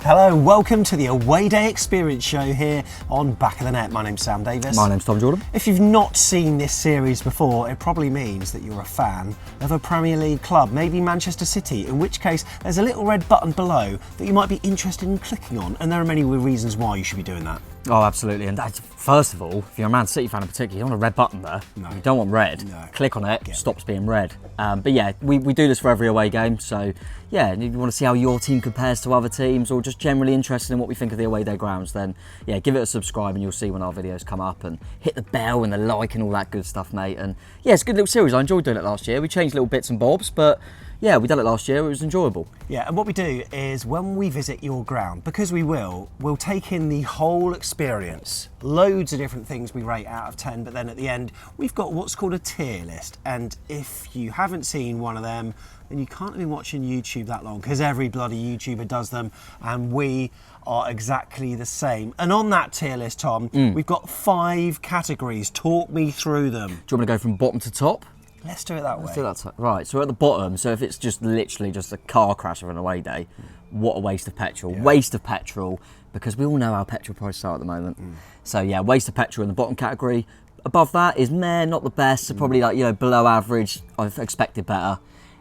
Hello and welcome to the Away Day Experience Show here on Back of the Net. My name's Sam Davis. My name's Tom Jordan. If you've not seen this series before, it probably means that you're a fan of a Premier League club, maybe Manchester City, in which case there's a little red button below that you might be interested in clicking on, and there are many reasons why you should be doing that. Oh, absolutely. And that's, first of all, if you're a Man City fan in particular, you don't want a red button there. No. You don't want red. No. Click on it, stops being red. But yeah, we do this for every away game. So yeah, if you want to see how your team compares to other teams or just generally interested in what we think of the away day grounds, then yeah, give it a subscribe and you'll see when our videos come up, and hit the bell and the like and all that good stuff, mate. And yeah, it's a good little series. I enjoyed doing it last year. We changed little bits and bobs, but yeah, we done it last year. It was enjoyable. Yeah, and what we do is when we visit your ground, because we'll take in the whole experience. Loads of different things we rate out of 10, but then at the end, we've got what's called a tier list. And if you haven't seen one of them, then you can't have been watching YouTube that long, because every bloody YouTuber does them, and we are exactly the same. And on that tier list, Tom, we've got 5 categories. Talk me through them. Do you want to go from bottom to top? Let's do it that way. Let's do that. Right, so at the bottom, so if it's just literally just a car crash of an away day, what a waste of petrol. Yeah. Waste of petrol, because we all know how petrol prices are at the moment. So yeah, waste of petrol in the bottom category. Above that is meh, not the best, so probably like, you know, below average. I've expected better.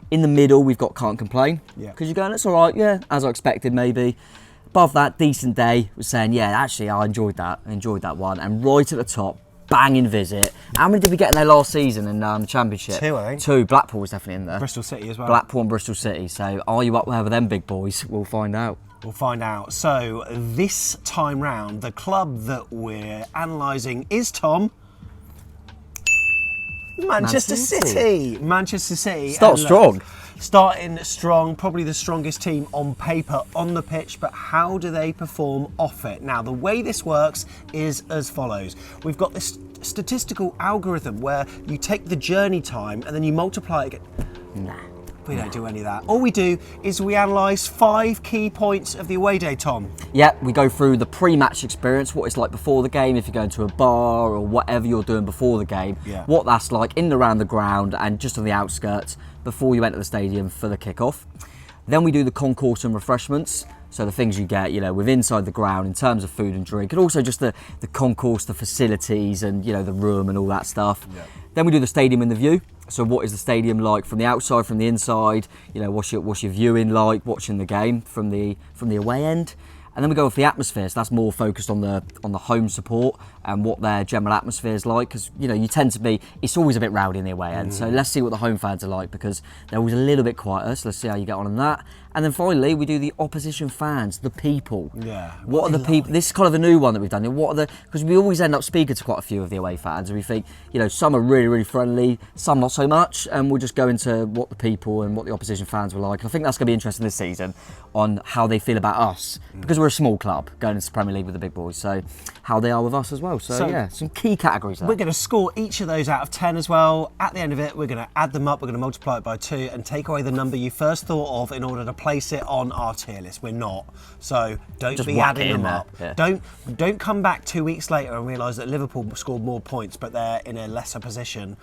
In the middle, we've got can't complain. Yeah. Because you're going, it's all right, yeah, as I expected maybe. Above that, decent day, was saying, yeah, actually I enjoyed that one. And right at the top, banging visit. How many did we get in there last season in the Championship? 2, I think. 2. Blackpool was definitely in there. Bristol City as well. Blackpool and Bristol City. So are you up there with them big boys? We'll find out. We'll find out. So this time round, the club that we're analysing is, Tom, Manchester City. Manchester City. Starting strong, probably the strongest team on paper on the pitch, but how do they perform off it? Now, the way this works is as follows. We've got this statistical algorithm where you take the journey time and then you multiply it again. We don't do any of that. All we do is we analyse 5 key points of the away day, Tom. Yeah, we go through the pre-match experience, what it's like before the game, if you're going to a bar or whatever you're doing before the game, what that's like in and around the ground and just on the outskirts before you enter the stadium for the kick-off. Then we do the concourse and refreshments, so the things you get, you know, with inside the ground in terms of food and drink, and also just the concourse, the facilities and, you know, the room and all that stuff. Yeah. Then we do the stadium in the view. So what is the stadium like from the outside, from the inside? You know, what's your viewing like, watching the game from the away end? And then we go with the atmosphere, so that's more focused on the home support and what their general atmosphere is like, because, you know, you tend to be, it's always a bit rowdy in the away end. So let's see what the home fans are like, because they're always a little bit quieter, so let's see how you get on that. And then finally, we do the opposition fans, the people. Yeah. What are the people? This is kind of a new one that we've done. Because we always end up speaking to quite a few of the away fans, and we think, you know, some are really, really friendly, some not so much, and we'll just go into what the people and what the opposition fans were like. And I think that's going to be interesting this season on how they feel about us, because we're a small club going into the Premier League with the big boys, so how they are with us as well. So yeah, some key categories there. We're going to score each of those out of 10 as well. At the end of it, we're going to add them up, we're going to multiply it by 2 and take away the number you first thought of in order to place it on our tier list. We're not, so don't just be adding them up. Yeah. Don't come back 2 weeks later and realise that Liverpool scored more points but they're in a lesser position.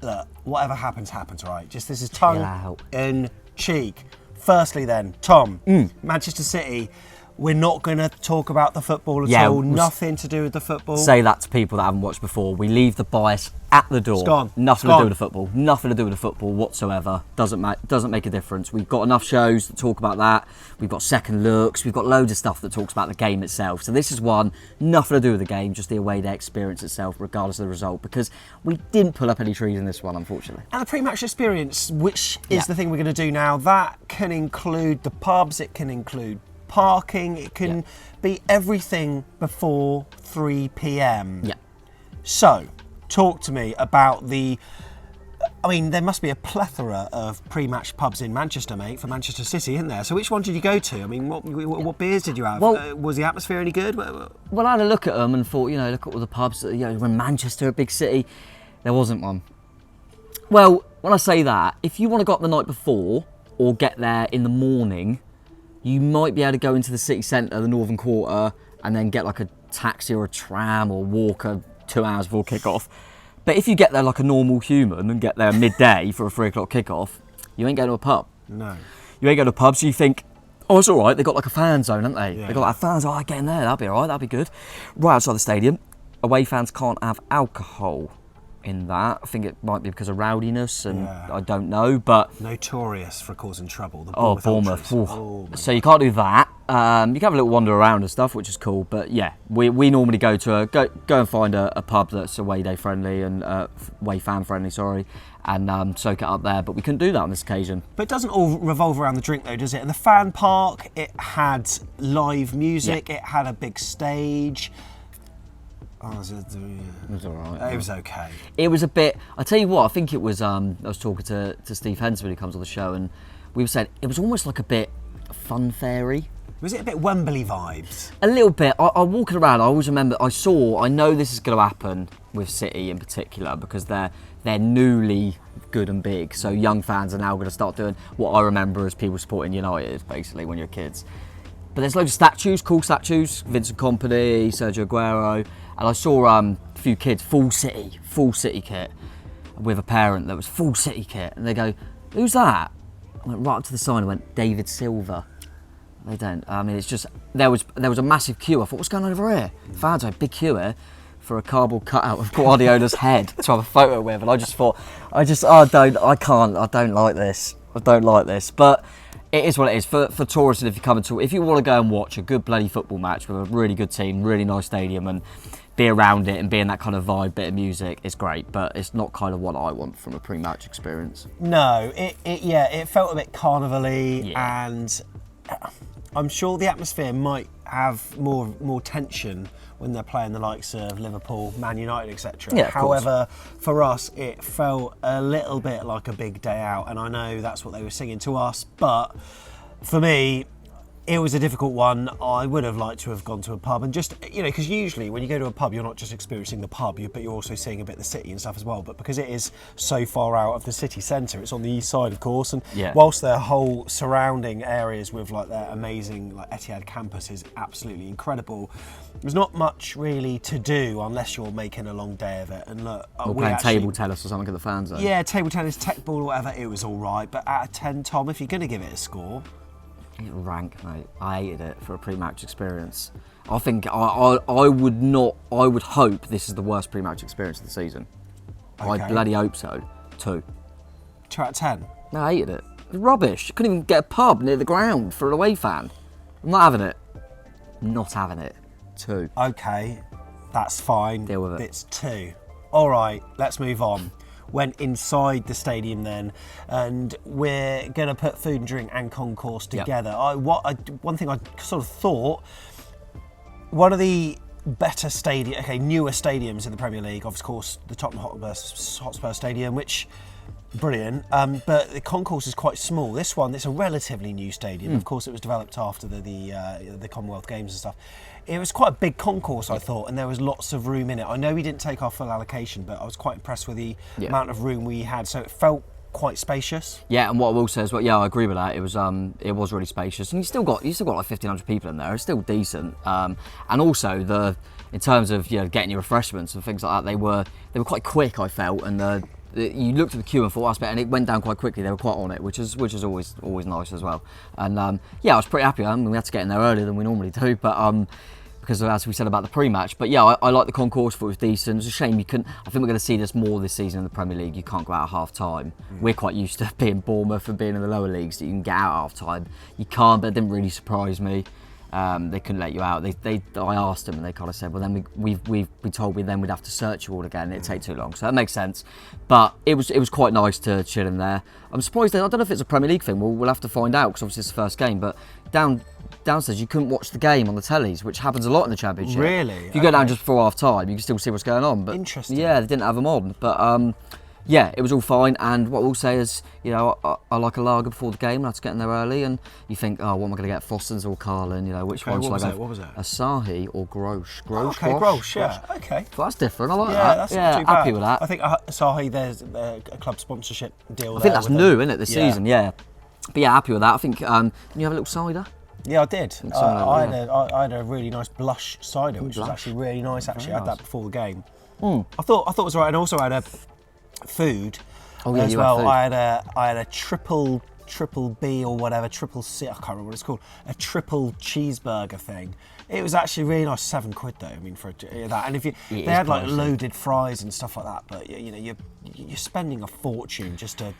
Look, whatever happens, right? Just this is tongue in cheek. Firstly then, Tom, Manchester City, we're not going to talk about the football at all. Nothing to do with the football. Say that to people that haven't watched before. We leave the bias at the door. It's gone. Nothing to do with the football. Nothing to do with the football whatsoever. Doesn't make a difference. We've got enough shows that talk about that. We've got second looks. We've got loads of stuff that talks about the game itself. So this is one, nothing to do with the game, just the away day experience itself, regardless of the result, because we didn't pull up any trees in this one, unfortunately. And the pre-match experience, which is the thing we're going to do now, that can include the pubs, it can include parking, it can be everything before 3 p.m. Yeah. So, talk to me about there must be a plethora of pre-match pubs in Manchester, mate, for Manchester City, isn't there? So which one did you go to? I mean, what beers did you have? Well, was the atmosphere any good? Well, I had a look at them and thought, you know, look at all the pubs, you know, when Manchester, a big city, there wasn't one. Well, when I say that, if you want to go up the night before or get there in the morning, you might be able to go into the city centre, the Northern Quarter, and then get like a taxi or a tram or walk 2 hours before kick-off. But if you get there like a normal human and get there midday for a 3 o'clock kick-off, you ain't going to a pub. No. You ain't going to a pub, so you think, Oh, it's all right. They've got like a fan zone, haven't they? Yeah. They've got like fans. Oh, get in there. That'll be all right. That'll be good. Right outside the stadium. Away fans can't have alcohol in that. I think it might be because of rowdiness, and I don't know, but notorious for causing trouble. The Bournemouth. So you can't do that. You can have a little wander around and stuff, which is cool. But yeah, we normally go to go and find a pub that's away day friendly and away fan friendly. Sorry, and soak it up there. But we couldn't do that on this occasion. But it doesn't all revolve around the drink, though, does it? In the fan park, it had live music. It had a big stage. Oh, It was all right. It was okay. It was a bit. I tell you what, I think it was. I was talking to Steve Henson when he comes on the show, and we were saying it was almost like a bit fun fairy. Was it a bit Wembley vibes? A little bit. I walking around, I always remember. I know this is going to happen with City in particular because they're newly good and big. So young fans are now going to start doing what I remember as people supporting United, basically when you're kids. But there's loads of statues, cool statues. Vincent Kompany, Sergio Aguero. And I saw a few kids, full City kit, with a parent that was full City kit. And they go, who's that? I went right up to the sign and went, David Silva. They don't. I mean, it's just, there was a massive queue. I thought, what's going on over here? Fans had a big queue here for a cardboard cutout of Guardiola's head to have a photo with. And I just thought, I don't like this. But it is what it is. For tourists, and if you want to go and watch a good bloody football match with a really good team, really nice stadium, and be around it and be in that kind of vibe, bit of music, it's great. But it's not kind of what I want from a pre-match experience. No, it felt a bit carnival-y, and I'm sure the atmosphere might have more tension when they're playing the likes of Liverpool, Man United, etc. Yeah, however, for us, it felt a little bit like a big day out, and I know that's what they were singing to us, but for me, it was a difficult one. I would have liked to have gone to a pub and just, because usually when you go to a pub, you're not just experiencing the pub, but you're also seeing a bit of the city and stuff as well. But because it is so far out of the city centre, it's on the east side, of course, and whilst their whole surrounding areas with like their amazing Etihad campus is absolutely incredible, there's not much really to do unless you're making a long day of it. And look, we're playing table tennis or something at the fan zone. Yeah, table tennis, tech ball or whatever, it was all right. But out of 10, Tom, if you're going to give it a score, rank, mate. I hated it for a pre-match experience. I think I would hope this is the worst pre-match experience of the season. Okay. I bloody hope so. 2. 2 out of 10. No, I hated it. It was rubbish. Couldn't even get a pub near the ground for an away fan. I'm not having it. Not having it. 2. Okay, that's fine. Deal with it. It's 2. All right, let's move on. Went inside the stadium then, and we're going to put food and drink and concourse together. One thing I sort of thought, one of the better newer stadiums in the Premier League, of course, the Tottenham Hotspur Stadium, which brilliant, but the concourse is quite small. This one, it's a relatively new stadium. Of course, it was developed after the Commonwealth Games and stuff. It was quite a big concourse, I thought, and there was lots of room in it. I know we didn't take our full allocation, but I was quite impressed with the amount of room we had, so it felt quite spacious. Yeah, and what I will say is, I agree with that. It was really spacious, and you still got like 1,500 people in there. It's still decent, and also in terms of getting your refreshments and things like that, they were quite quick. I felt, and you looked at the queue and thought, and it went down quite quickly. They were quite on it, which is always nice as well. And I was pretty happy. I mean, we had to get in there earlier than we normally do, but because as we said about the pre-match. But yeah, I like the concourse. Thought it was decent. It's a shame you couldn't. I think we're going to see this more this season in the Premier League. You can't go out at half time. We're quite used to being Bournemouth and being in the lower leagues that you can get out at half time. You can't, but it didn't really surprise me. They couldn't let you out. I asked them, and they kind of said, "Well, then we've been told we'd have to search you all again. It'd take too long." So that makes sense. But it was quite nice to chill in there. I'm surprised. I don't know if it's a Premier League thing. We'll have to find out because obviously it's the first game. But downstairs you couldn't watch the game on the tellies, which happens a lot in the Championship. Really? If you go down just before half time, you can still see what's going on. But interesting. Yeah, they didn't have them on. But yeah, it was all fine. And what we'll say is, I like a lager before the game. I had to get in there early, and you think, oh, what am I going to get? Foster's or Carlin? Which one should I go? What was it? Asahi or Grosh? Okay, Grosh. Yeah. Okay. So that's different. I like that. That's not too bad. Happy with that. I think Asahi, there's a club sponsorship deal. I think that's new, isn't it? This season, yeah. But yeah, happy with that. I think. Did you have a little cider? Yeah, I did. I had a really nice blush cider, which was actually really nice. Actually, I had that before the game. I thought it was right, and also I had a food as well. I had a triple triple B or whatever, triple C, I can't remember what it's called, a triple cheeseburger thing. It was actually really nice. £7 though. I mean, for that, and if they had like loaded fries and stuff like that, but you know, you're spending a fortune just to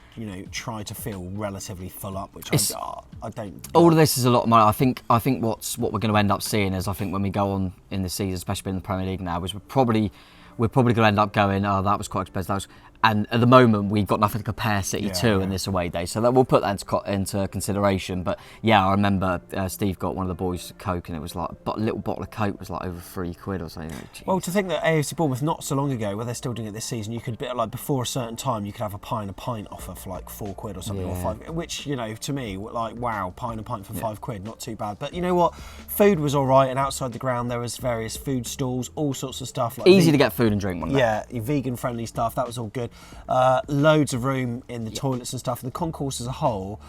try to feel relatively full up, which I don't. All of this is a lot of money. I think what we're going to end up seeing is, I think when we go on in the season, especially in the Premier League now, is we're probably going to end up going, oh, that was quite expensive. And at the moment, we've got nothing to compare City to in this away day, so that we'll put that into consideration. But yeah, I remember Steve got one of the boys Coke, and it was like a little bottle of Coke was like over £3 or something. Well, to think that AFC Bournemouth not so long ago, where they're still doing it this season, you could like before a certain time, you could have a pint offer for like £4 or something, or £5, which to me, like wow, pint for £5, not too bad. But you know what, food was all right, and outside the ground there was various food stalls, all sorts of stuff. Like easy to get food and drink, wasn't it? Yeah, vegan friendly stuff. That was all good. Loads of room in the toilets and stuff. The concourse as a whole,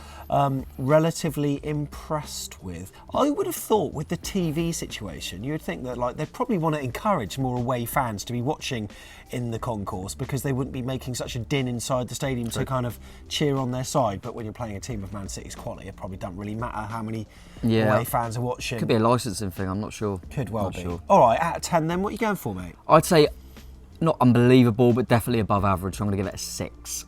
relatively impressed with. I would have thought with the TV situation, you would think that like they'd probably want to encourage more away fans to be watching in the concourse, because they wouldn't be making such a din inside the stadium to kind of cheer on their side. But when you're playing a team of Man City's quality, it probably doesn't really matter how many away fans are watching. Could be a licensing thing, I'm not sure. Could well be. Sure. All right, out of 10 then, what are you going for, mate? I'd say not unbelievable, but definitely above average. So I'm going to give it a 6.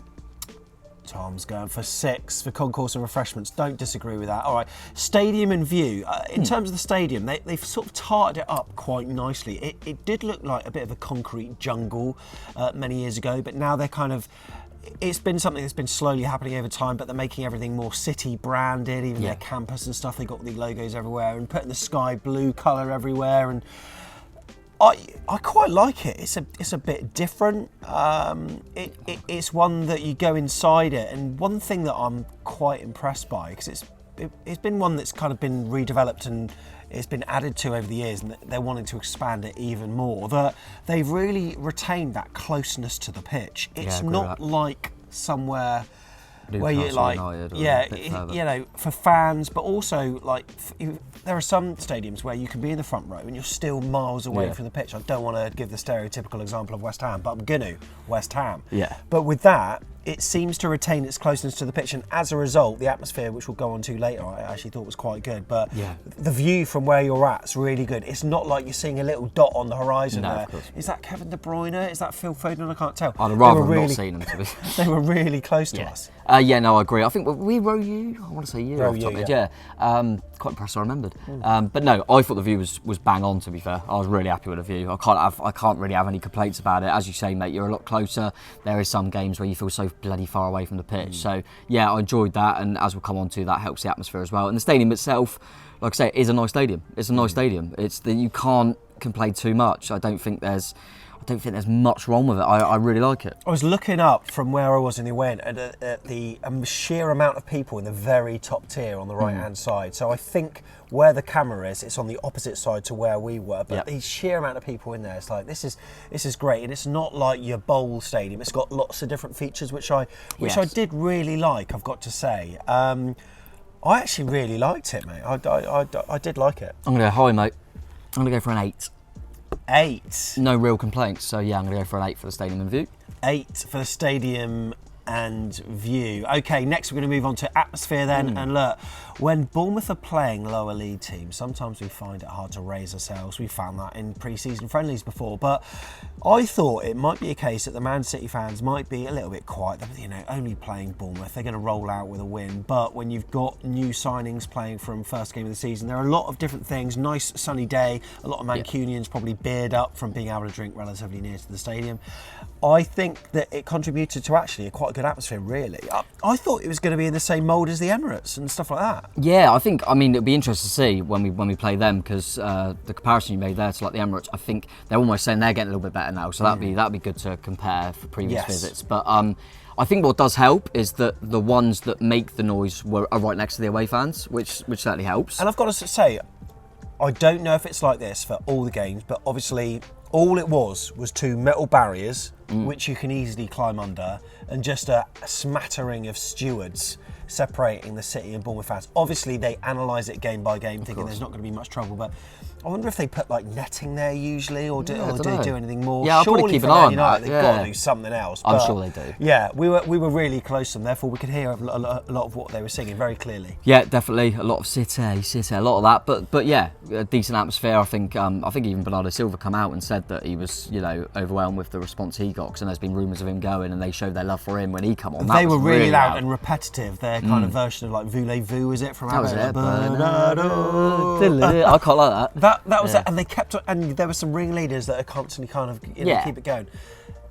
Tom's going for 6 for Concourse and Refreshments. Don't disagree with that. All right, stadium and view. In terms of the stadium, they've sort of tarted it up quite nicely. It did look like a bit of a concrete jungle many years ago, but now they're kind of... It's been something that's been slowly happening over time, but they're making everything more City branded, even their campus and stuff. They've got the logos everywhere and putting the sky blue colour everywhere, and I quite like it. It's a bit different. It's one that you go inside it, and one thing that I'm quite impressed by, because it's been one that's kind of been redeveloped and it's been added to over the years, and they're wanting to expand it even more. That they've really retained that closeness to the pitch. It's not like somewhere where you like, for fans, but also like there are some stadiums where you can be in the front row and you're still miles away from the pitch. I don't want to give the stereotypical example of West Ham, but I'm gonna West Ham. Yeah. But with that, it seems to retain its closeness to the pitch, and as a result, the atmosphere, which we'll go on to later, I actually thought was quite good. But the view from where you're at is really good. It's not like you're seeing a little dot on the horizon there. Is that Kevin De Bruyne? Is that Phil Foden? I can't tell. I'd rather not seen them, to be. They were really close to us. I agree. I think we row you. I want to say you. Quite impressed. I remembered. But no, I thought the view was bang on. To be fair, I was really happy with the view. I can't really have any complaints about it. As you say, mate, you're a lot closer. There is some games where you feel so bloody far away from the pitch. So I enjoyed that, and as we'll come on to, that helps the atmosphere as well. And the stadium itself, like I say, is a nice stadium. It's a nice stadium. It's that you can't complain too much. I don't think there's much wrong with it. I really like it. I was looking up from where I was in the event at the sheer amount of people in the very top tier on the right-hand side. So I think where the camera is, it's on the opposite side to where we were. But the sheer amount of people in there, it's like this is great, and it's not like your bowl stadium. It's got lots of different features, which I did really like. I've got to say, I actually really liked it, mate. I did like it. I'm gonna go high, mate. I'm gonna go for an 8. 8. No real complaints, so I'm going to go for an 8 for the stadium and view. 8 for the stadium and view. Okay, next we're going to move on to atmosphere then. And look, when Bournemouth are playing lower league teams, sometimes we find it hard to raise ourselves. We found that in pre-season friendlies before, but I thought it might be a case that the Man City fans might be a little bit quiet. They're only playing Bournemouth. They're going to roll out with a win. But when you've got new signings playing from first game of the season, there are a lot of different things. Nice sunny day. A lot of Mancunians probably beard up from being able to drink relatively near to the stadium. I think that it contributed to actually a quite good atmosphere, really. I thought it was going to be in the same mould as the Emirates and stuff like that. Yeah, it'll be interesting to see when we play them, because the comparison you made there to like the Emirates, I think they're almost saying they're getting a little bit better now, so that'd be good to compare for previous visits. But I think what does help is that the ones that make the noise are right next to the away fans, which certainly helps. And I've got to say, I don't know if it's like this for all the games, but obviously all it was 2 metal barriers which you can easily climb under, and just a smattering of stewards separating the City and Bournemouth fans. Obviously they analyse it game by game, thinking there's not going to be much trouble, but I wonder if they put like netting there usually, or do they do anything more? Yeah, I'll probably keep an eye on that. They've got to do something else. I'm sure they do. Yeah, we were really close to them, therefore we could hear a lot of what they were singing very clearly. Yeah, definitely a lot of sit, a lot of that. But yeah, a decent atmosphere. I think even Bernardo Silva come out and said that he was overwhelmed with the response he got, because there's been rumours of him going, and they showed their love for him when he come on. They were really loud and repetitive. Their kind of version of like Voulez-Vous, is it from That was it. Bernardo. I quite like that. That was it, and they kept, and there were some ringleaders that are constantly kind of keep it going.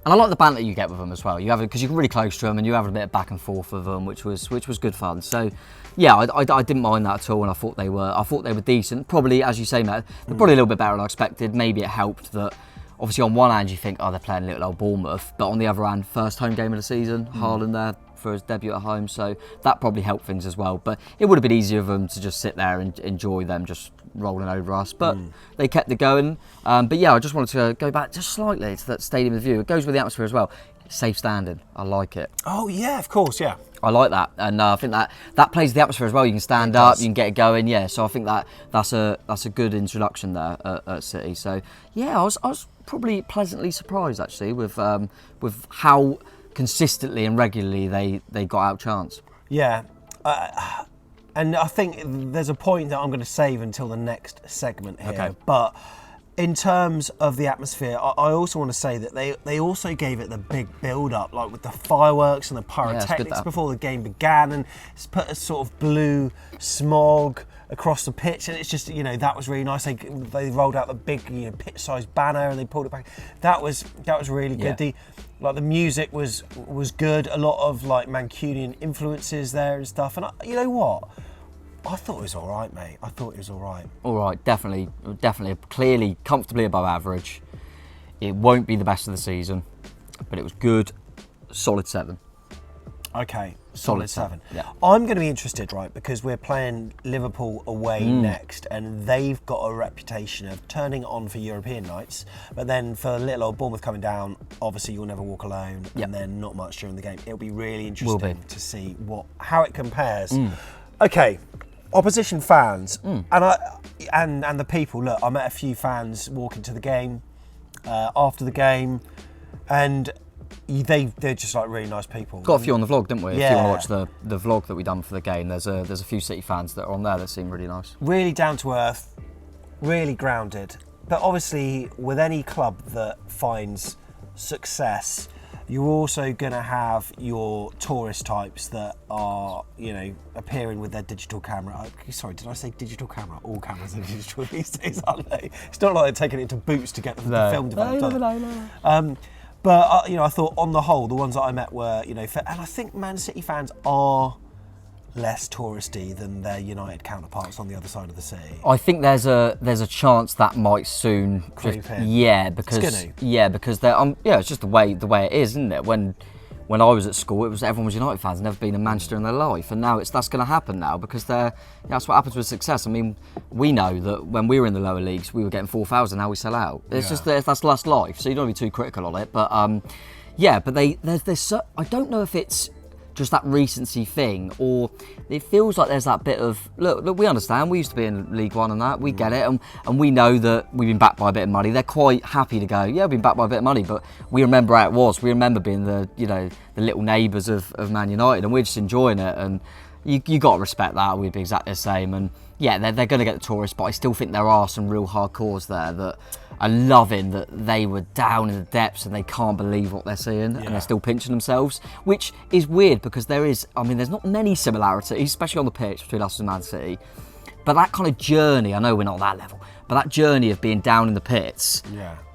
And I like the banter you get with them as well. You have it because you're really close to them, and you have a bit of back and forth with them, which was good fun. So, yeah, I didn't mind that at all, and I thought they were decent. Probably, as you say, Matt, they're probably a little bit better than I expected. Maybe it helped that. Obviously, on one hand, you think, they're playing little old Bournemouth, but on the other hand, first home game of the season, Haaland there for his debut at home, so that probably helped things as well. But it would have been easier for them to just sit there and enjoy them just rolling over us, but they kept it going. But yeah, I just wanted to go back just slightly to that stadium view. It goes with the atmosphere as well. Safe standing, I like it. Oh yeah, of course, yeah. I like that, and I think that plays the atmosphere as well. You can stand up, you can get it going, yeah. So I think that's a good introduction there at City. So yeah, I was probably pleasantly surprised actually with how consistently and regularly they got out chance. Yeah, and I think there's a point that I'm going to save until the next segment here. Okay. But in terms of the atmosphere, I also want to say that they also gave it the big build-up, like with the fireworks and the pyrotechnics before the game began, and it's put a sort of blue smog across the pitch, and it's just, that was really nice. They rolled out the big pitch-sized banner and they pulled it back. That was really good. The music was good. A lot of like Mancunian influences there and stuff. And you know what? I thought it was all right, mate. I thought it was all right. All right, definitely, clearly, comfortably above average. It won't be the best of the season, but it was good. Solid 7. Okay, solid 7. Yeah. I'm going to be interested, right, because we're playing Liverpool away next, and they've got a reputation of turning on for European nights, but then for little old Bournemouth coming down, obviously you'll never walk alone, and then not much during the game. It'll be really interesting to see how it compares. Okay. Opposition fans and the people. Look, I met a few fans walking to the game after the game, and they're just like really nice people. Got a few on the vlog, didn't we? Yeah. If you want to watch the vlog that we done for the game, there's a few City fans that are on there that seem really nice. Really down to earth, really grounded. But obviously, with any club that finds success, you're also going to have your tourist types that are, appearing with their digital camera. Sorry, did I say digital camera? All cameras are digital these days, aren't they? It's not like they're taking it into Boots to get the film developed. No. But I thought on the whole, the ones that I met were, and I think Man City fans are less touristy than their United counterparts on the other side of the sea. I think there's a chance that might soon creep in. Yeah, because they're it's just the way it is, isn't it? When I was at school, everyone was United fans, never been in Manchester in their life, and now that's going to happen now because that's what happens with success. I mean, we know that when we were in the lower leagues, we were getting 4,000. Now we sell out. It's just that's last life, so you don't want to be too critical on it. But but there's I don't know if it's just that recency thing, or it feels like there's that bit of look, we understand, we used to be in League One and that, we get it, and we know that we've been backed by a bit of money. They're quite happy to go, yeah, we've been backed by a bit of money, but we remember how it was. We remember being the little neighbours of Man United, and we're just enjoying it, and you got to respect that. We'd be exactly the same, and yeah, they're going to get the tourists, but I still think there are some real hardcores there that are loving that they were down in the depths and they can't believe what they're seeing, and they're still pinching themselves, which is weird because there's not many similarities, especially on the pitch, between us and Man City. But that kind of journey, I know we're not that level, but that journey of being down in the pits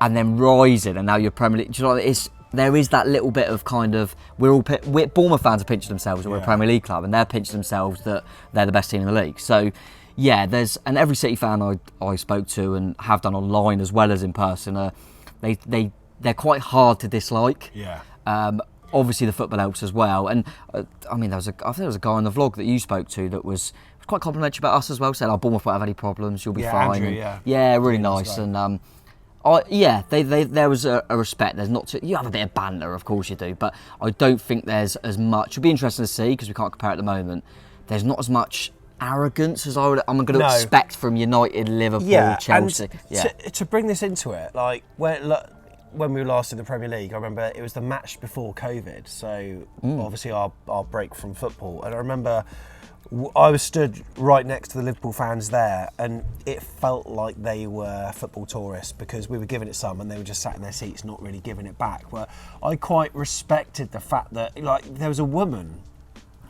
and then rising, and now you're Premier League, do you know what, there is that little bit of kind of, we're Bournemouth fans are pinching themselves that we're a Premier League club, and they're pinching themselves that they're the best team in the league. So yeah, and every City fan I spoke to and have done online as well as in person, they're quite hard to dislike. Yeah. Obviously the football helps as well, and I think there was a guy on the vlog that you spoke to that was quite complimentary about us as well. Said, Bournemouth won't have any problems, you'll be fine. Andrew, really nice, and there was a respect. There's not you have a bit of banter, of course you do, but I don't think there's as much. It'll be interesting to see because we can't compare at the moment. There's not as much arrogance as I'm going to expect from United, Liverpool, Chelsea. And to bring this into it, like when we were last in the Premier League, I remember it was the match before COVID, so obviously our break from football, and I remember I was stood right next to the Liverpool fans there, and it felt like they were football tourists because we were giving it some and they were just sat in their seats not really giving it back. But I quite respected the fact that, like, there was a woman,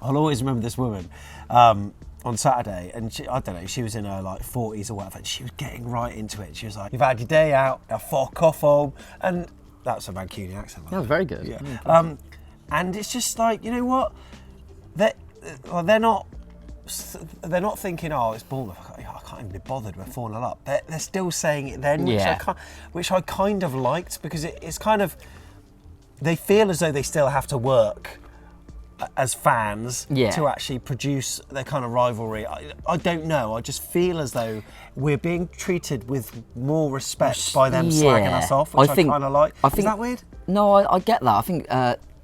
I'll always remember this woman, on Saturday, and I don't know, she was in her like 40s or whatever, and she was getting right into it. She was like, "You've had your day out, now fuck off home," and that's a Mancunian accent. That was very good. Yeah. And it's just like, you know what, they're not thinking, "Oh, it's Bournemouth, I can't even be bothered, we're 4-0 up." They're still saying it then, which I kind of liked, because it's kind of, they feel as though they still have to work as fans to actually produce their kind of rivalry. I don't know, I just feel as though we're being treated with more respect by them slagging us off, which I kind of like. Is that weird? No, I get that. I think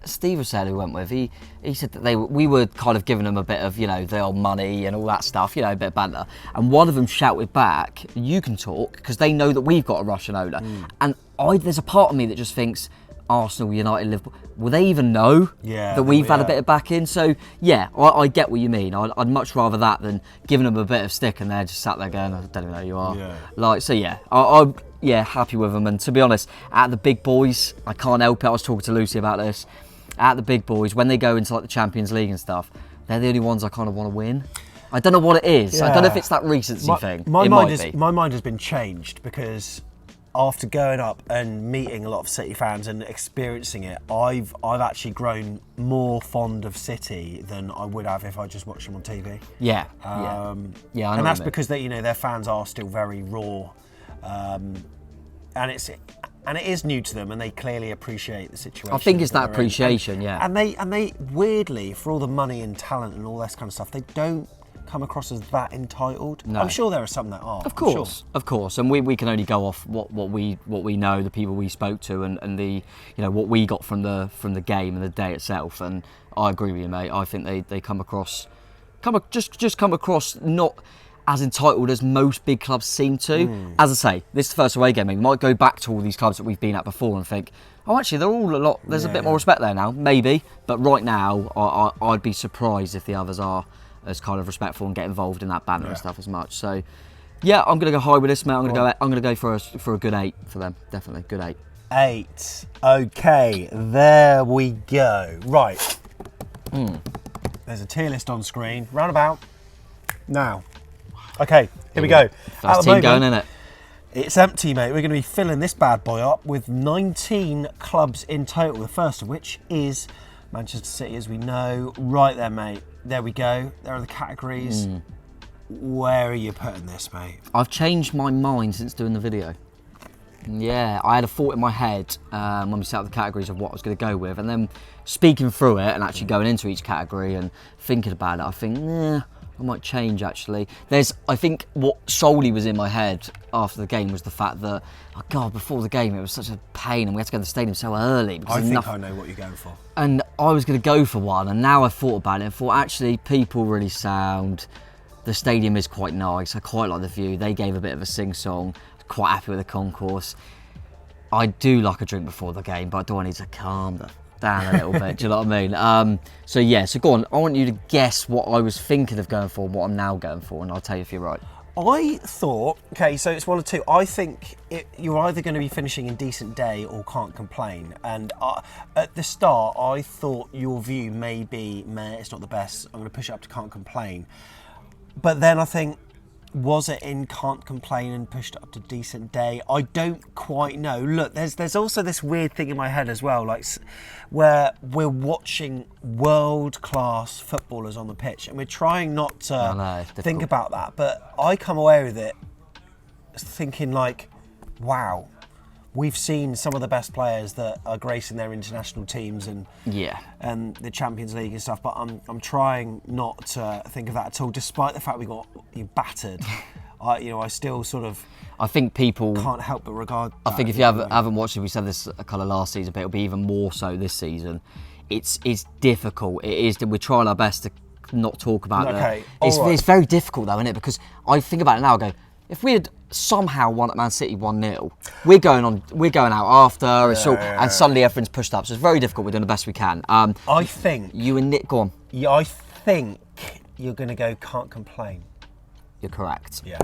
Steve was saying, who went with, he said that we were kind of giving them a bit of, you know, the old money and all that stuff, you know, a bit of banter. And one of them shouted back, "You can talk," because they know that we've got a Russian owner. And there's a part of me that just thinks, Arsenal, United, Liverpool, will they even know that we've had a bit of backing? So, I get what you mean. I'd much rather that than giving them a bit of stick and they're just sat there going, "I don't even know who you are." Yeah. Like, so I'm happy with them. And to be honest, at the big boys, I can't help it. I was talking to Lucy about this. At the big boys, when they go into like the Champions League and stuff, they're the only ones I kind of want to win. I don't know what it is. I don't know if it's that recency thing. My mind has been changed, because after going up and meeting a lot of City fans and experiencing it, I've actually grown more fond of City than I would have if I just watched them on TV. I know, and that's because their fans are still very raw, and it is new to them, and they clearly appreciate the situation. I think it's that appreciation, And they weirdly, for all the money and talent and all this kind of stuff, they don't come across as that entitled. No. I'm sure there are some that are. Of course, and we can only go off what we know, the people we spoke to, and the, you know, what we got from the game and the day itself. And I agree with you, mate. I think they come across not as entitled as most big clubs seem to. As I say, this is the first away game. We might go back to all these clubs that we've been at before and think, oh, actually, they're all a lot. There's a bit more respect there now, maybe. But right now, I'd be surprised if the others are as kind of respectful and get involved in that banner and stuff as much. So, I'm going to go high with this, mate. I'm going to go for a good 8 for them. Definitely, good 8. 8. Okay, there we go. Right. There's a tier list on screen. Roundabout. Now. Okay, here we go. First team going, in it. It's empty, mate. We're going to be filling this bad boy up with 19 clubs in total. The first of which is Manchester City, as we know. Right there, mate. There we go. There are the categories. Where are you putting this, mate? I've changed my mind since doing the video. Yeah, I had a thought in my head when we set up the categories of what I was going to go with, and then speaking through it and actually going into each category and thinking about it, I think, I might change actually. I think what solely was in my head after the game was the fact that, oh God, before the game it was such a pain and we had to go to the stadium so early. I think I know what you're going for. And I was going to go for one, and now I've thought about it and thought, actually, people really sound. The stadium is quite nice. I quite like the view. They gave a bit of a sing-song. Quite happy with the concourse. I do like a drink before the game, but do I need to calm down a little bit? Do you know what I mean? So go on. I want you to guess what I was thinking of going for and what I'm now going for, and I'll tell you if you're right. I thought, okay, so it's one of two. I think you're either going to be finishing in decent day or can't complain. And at the start, I thought your view may be, it's not the best. I'm going to push it up to can't complain. But then I think, was it in can't complain and pushed it up to decent day? I don't quite know. Look, there's also this weird thing in my head as well, like where we're watching world-class footballers on the pitch and we're trying not to think about that. But I come away with it thinking like, wow, we've seen some of the best players that are gracing their international teams and the Champions League and stuff. But I'm trying not to think of that at all, despite the fact we got battered. I still sort of. I think people can't help but regard. I think if you haven't watched it, we said this kind of last season, but it'll be even more so this season. It's difficult. It is. We're trying our best not talk about Okay, it. It's very difficult though, isn't it? Because I think about it now. I go, if we had somehow won at Man City 1-0, we're going out after, and suddenly everything's pushed up. So it's very difficult. We're doing the best we can. I think you and Nick, go on. Yeah, I think you're going to go can't complain. You're correct. Yeah.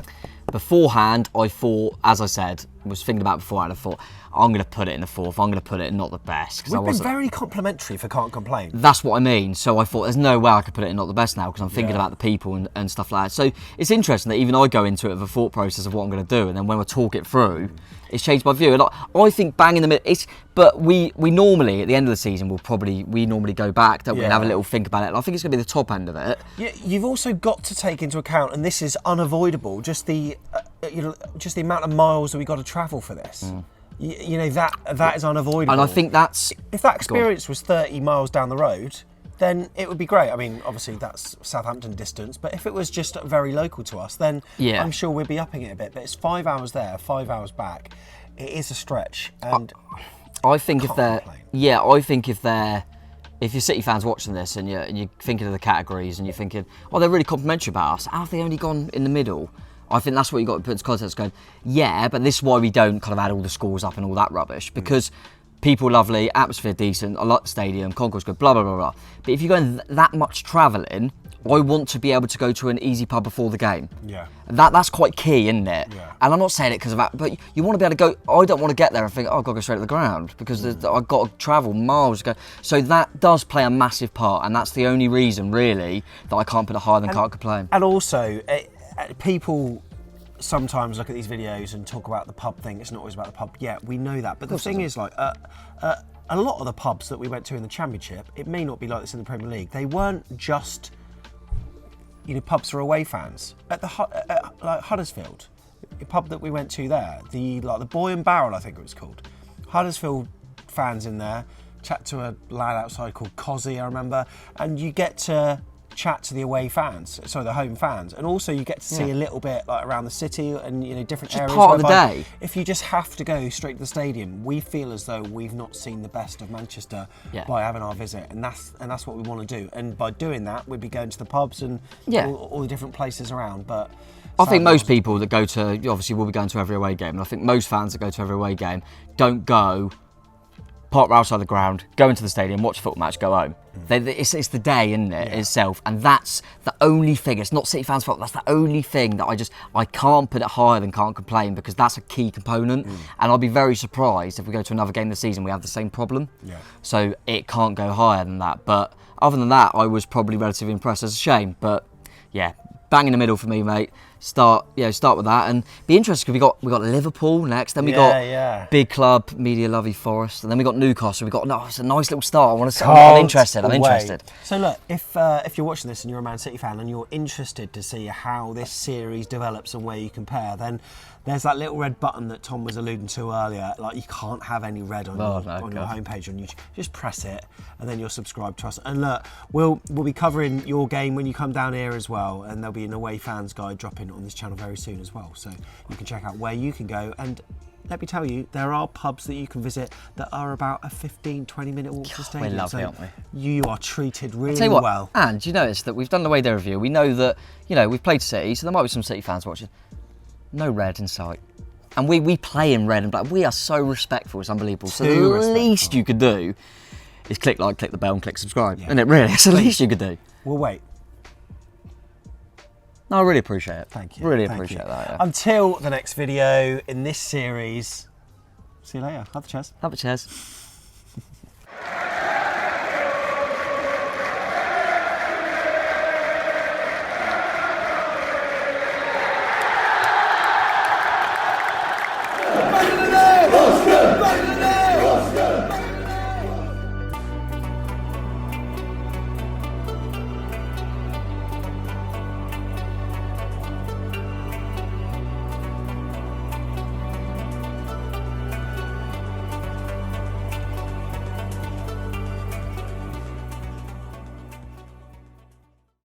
Beforehand, I thought, as I said, was thinking about it beforehand, I thought, I'm going to put it in the fourth. I'm going to put it in not the best. We've been very complimentary for can't complain. That's what I mean. So I thought, there's no way I could put it in not the best now because I'm thinking about the people and stuff like that. So it's interesting that even I go into it with a thought process of what I'm going to do, and then when I talk it through, it's changed my view. And I think bang in the middle. But we normally at the end of the season we normally go back, don't we, and have a little think about it. And I think it's going to be the top end of it. Yeah, you've also got to take into account, and this is unavoidable, just the amount of miles that we got to travel for this. You know that is unavoidable. And I think that's if that experience was 30 miles down the road, then it would be great. I mean, obviously that's Southampton distance, but if it was just very local to us, then I'm sure we'd be upping it a bit. But it's 5 hours there, 5 hours back. It is a stretch, and I think if you're City fans watching this and you're thinking of the categories and you're thinking, oh, they're really complimentary about us. How have they only gone in the middle? I think that's what you got to put into context. Going, but this is why we don't kind of add all the scores up and all that rubbish, because people lovely, atmosphere decent, I like the stadium, concourse good, blah blah blah blah. But if you're going that much travelling, I want to be able to go to an easy pub before the game. Yeah. That's quite key, isn't it? Yeah. And I'm not saying it because of that, but you want to be able to go. I don't want to get there and think, oh, I've got to go straight to the ground because I've got to travel miles to go. So that does play a massive part, and that's the only reason really that I can't put it higher than can't complain. And also, people sometimes look at these videos and talk about the pub thing. It's not always about the pub. Yeah, we know that. But the thing is, like, a lot of the pubs that we went to in the Championship, it may not be like this in the Premier League. They weren't just, pubs for away fans. At like Huddersfield, the pub that we went to there, the Boy and Barrel, I think it was called. Huddersfield fans in there. Chat to a lad outside called Cozzy, I remember, and you get to chat to the away fans, the home fans, and also you get to see a little bit like around the city and different just areas. Part of the day. If you just have to go straight to the stadium, we feel as though we've not seen the best of Manchester by having our visit, and that's what we want to do. And by doing that, we'd be going to the pubs and all the different places around. But I think most people that go to, obviously will be going to every away game, and I think most fans that go to every away game don't go park outside the ground, go into the stadium, watch a football match, go home. It's the day, isn't it, itself? And that's the only thing, it's not City fans' fault, that's the only thing that I can't put it higher than can't complain, because that's a key component. And I'll be very surprised if we go to another game this season, we have the same problem. So it can't go higher than that. But other than that, I was probably relatively impressed. It's a shame, but yeah, bang in the middle for me, mate. Start with that, and be interested because we got Liverpool next, then we got big club, media lovey Forest, and then we got Newcastle. It's a nice little start. I'm interested. So look, if you're watching this and you're a Man City fan and you're interested to see how this series develops and where you compare, then there's that little red button that Tom was alluding to earlier. Like, you can't have any red on your homepage on YouTube. Just press it, and then you'll subscribe to us. And look, we'll be covering your game when you come down here as well, and there'll be an away fans guide dropping on this channel very soon as well. So you can check out where you can go. And let me tell you, there are pubs that you can visit that are about a 15-20 minute walk to the stadium. We're lovely, aren't we? You are treated really well. And you notice that we've done the away day review. We know that we've played City, so there might be some City fans watching. No red in sight. And we play in red and black. We are so respectful, it's unbelievable. So the least you could do is click the bell and click subscribe. Isn't it, really? It's the least you could do. We'll wait. No, I really appreciate it. Thank you. Really appreciate that. Yeah. Until the next video in this series, see you later. Have a cheers. Have a cheers.